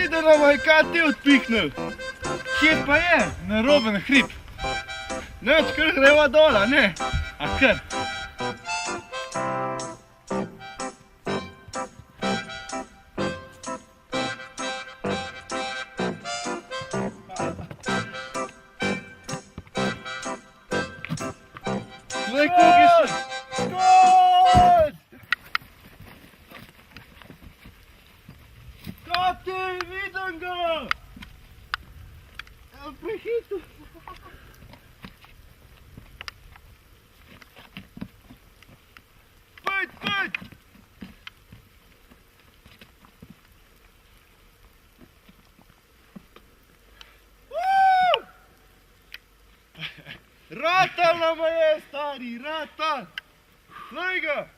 Videl nam je KT odpihnil. Kje pa je? Naroben hrib. Neč, kar greva dola, ne? A kar? Glej, koliko je še. Skod! KT, vidim ga! Prehitil. Pojď! Ratal nama je, stari, ratal! Glej ga!